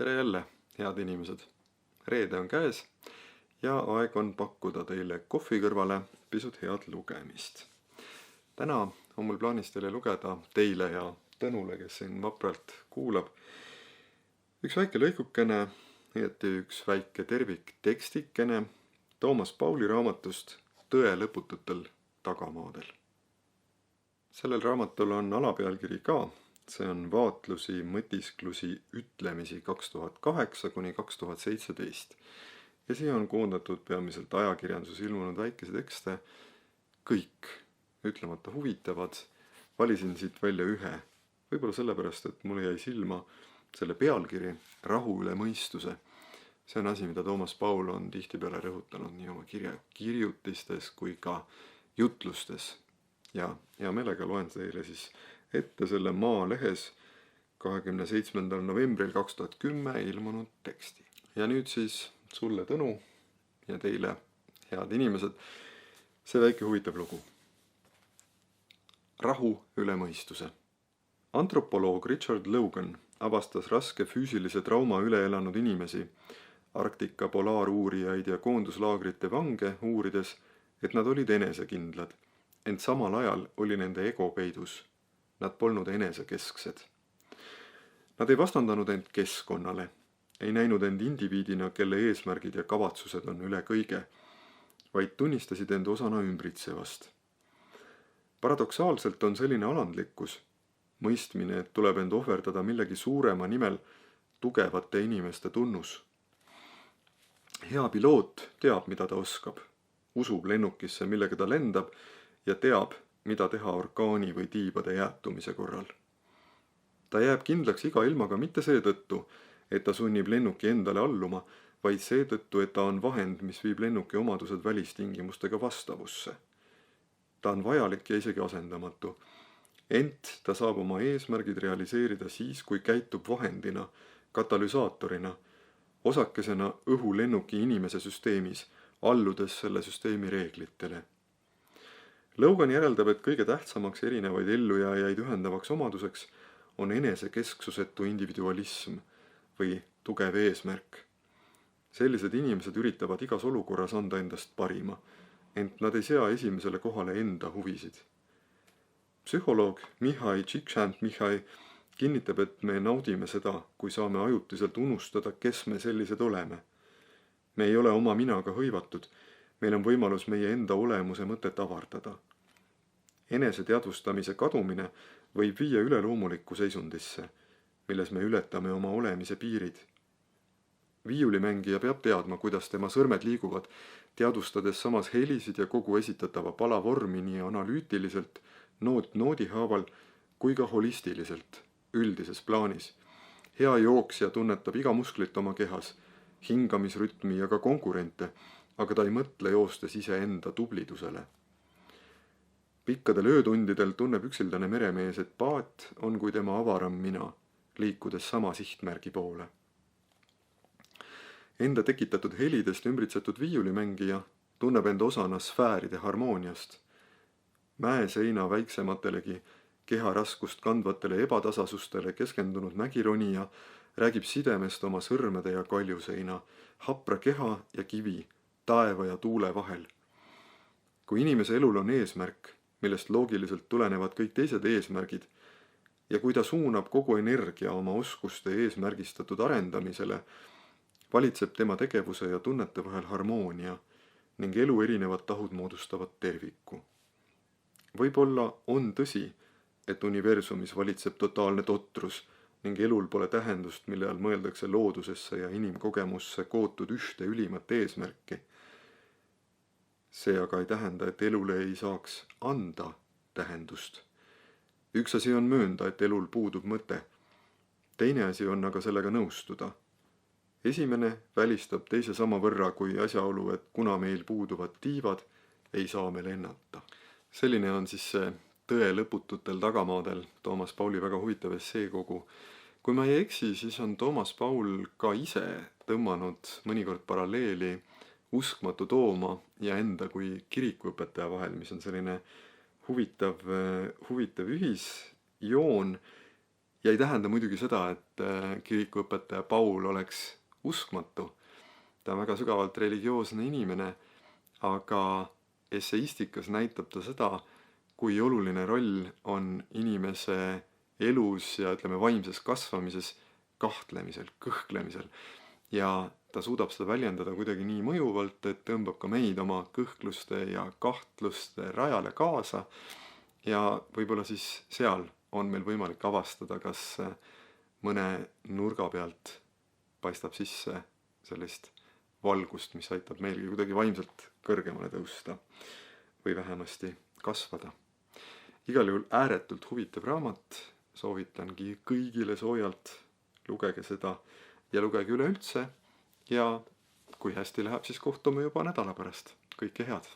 Tere jälle, head inimesed! Reede on käes ja aeg on pakkuda teile kohvi kõrvale pisut head lugemist. Täna on mul plaanis teile lugeda teile ja Tõnule, kes siin vapralt kuulab, üks väike lõikukene, õieti üks väike tervik tekstikene Toomas Pauli raamatust Tõe lõpututel tagamaadel. Sellel raamatul on alapealkiri ka. See on vaatlusi, mõtisklusi, ütlemisi 2008 kuni 2017. Ja siia on koondatud peamiselt ajakirjanduses ilmunud väikese tekste. Kõik ütlemata huvitavad. Valisin siit välja ühe. Võib-olla sellepärast, et mulle jäi silma selle pealkiri Rahu üle mõistuse. See on asi, mida Toomas Paul on tihtipeale rõhutanud nii oma kirjutistes kui ka jutlustes. Ja meelega loen teile siis ette selle Maalehes 27. novembril 2010 ilmunud teksti. Ja nüüd siis sulle, Tõnu, ja teile, head inimesed, see väike huvitav lugu. Rahu üle mõistuse. Antropoloog Richard Logan avastas raske füüsilise trauma üle elanud inimesi, Arktika polaaruurijaid ja koonduslaagrite vange uurides, et nad olid enesekindlad, ent samal ajal oli nende ego peidus. Nad polnud enesekesksed. Nad ei vastandanud end keskkonnale, ei näinud end indiviidina, kelle eesmärgid ja kavatsused on üle kõige, vaid tunnistasid end osana ümbritsevast. Paradoksaalselt on selline alandlikkus, mõistmine, et tuleb end ohverdada millegi suurema nimel tugevate inimeste tunnus. Hea piloot teab, mida ta oskab, usub lennukisse, millega ta lendab ja teab, mida teha orkaani või tiibade jäätumise korral. Ta jääb kindlaks iga ilmaga mitte seetõttu, et ta sunnib lennuki endale alluma, vaid seetõttu, et ta on vahend, mis viib lennuki omadused välistingimustega vastavusse. Ta on vajalik ja isegi asendamatu. Ent ta saab oma eesmärgid realiseerida siis, kui käitub vahendina, katalüsaatorina, osakesena õhulennuki inimese süsteemis, alludes selle süsteemi reeglitele. Logan järeldab, et kõige tähtsamaks erinevaid ellujääjaid ühendavaks omaduseks on enesekesksusetu individualism või tugev eesmärk. Sellised inimesed üritavad igas olukorras anda endast parima, ent nad ei sea esimesele kohale enda huvisid. Psühholoog Mihai Csikszentmihalyi kinnitab, et me naudime seda, kui saame ajutiselt unustada, kes me sellised oleme. Me ei ole oma minaga hõivatud. Meil on võimalus meie enda olemuse mõtet avardada. Enese teadvustamise kadumine võib viia üleloomulikku seisundisse, milles me ületame oma olemise piirid. Viiulimängija peab teadma, kuidas tema sõrmed liiguvad, teadvustades samas helisid ja kogu esitatava palavormi nii analüütiliselt, noot noodi haaval kui ka holistiliselt, üldises plaanis. Hea jooksja tunnetab iga musklit oma kehas, hingamisrütmi ja ka konkurente, aga ta ei mõtle joostes iseenda tublidusele. Pikkadel öötundidel tunneb üksildane meremees, et paat on kui tema avaram mina, liikudes sama sihtmärgi poole. Enda tekitatud helidest ümbritsetud viiulimängija tunneb end osana sfääride harmooniast. Mäeseina väiksematelegi, keha raskust kandvatele ebatasasustele keskendunud mägironija räägib sidemest oma sõrmede ja kaljuseina, hapra keha ja kivi, taeva ja tuule vahel. Kui inimese elul on eesmärk, millest loogiliselt tulenevad kõik teised eesmärgid, ja kui ta suunab kogu energia oma oskuste eesmärgistatud arendamisele, valitseb tema tegevuse ja tunnete vahel harmoonia ning elu erinevad tahud moodustavad terviku. Võib-olla on tõsi, et universumis valitseb totaalne totrus ning elul pole tähendust, mille all mõeldakse loodusesse ja inimkogemusse kootud ühte ülimat eesmärki. See aga ei tähenda, et elule ei saaks anda tähendust. Üks asi on möönda, et elul puudub mõte. Teine asi on aga sellega nõustuda. Esimene välistab teise sama võrra kui asjaolu, et kuna meil puuduvad tiivad, ei saa me lennata. Selline on siis see Tõe lõpututel tagamaadel Toomas Pauli väga huvitav esseekogu. Kui ma ei eksi, siis on Toomas Paul ka ise tõmmanud mõnikord paralleeli uskmatu Tooma ja enda kui kirikuõpetaja vahel, mis on selline huvitav ühisjoon Ja ei tähenda muidugi seda, et kirikuõpetaja Paul oleks uskmatu. Ta on väga sügavalt religioosne inimene, aga esseistikas näitab ta seda, kui oluline roll on inimese elus ja ütleme vaimses kasvamises kahtlemisel, kõhklemisel. Ja ta suudab seda väljendada kuidagi nii mõjuvalt, et tõmbab ka meid oma kõhkluste ja kahtluste rajale kaasa. Ja võib-olla siis seal on meil võimalik avastada, kas mõne nurga pealt paistab sisse sellist valgust, mis aitab meilgi kuidagi vaimselt kõrgemale tõusta või vähemasti kasvada. Igal juhul ääretult huvitav raamat, soovitangi kõigile soojalt, lugege seda ja lugege üleüldse ja kui hästi läheb, siis kohtume juba nädala pärast. Kõike head!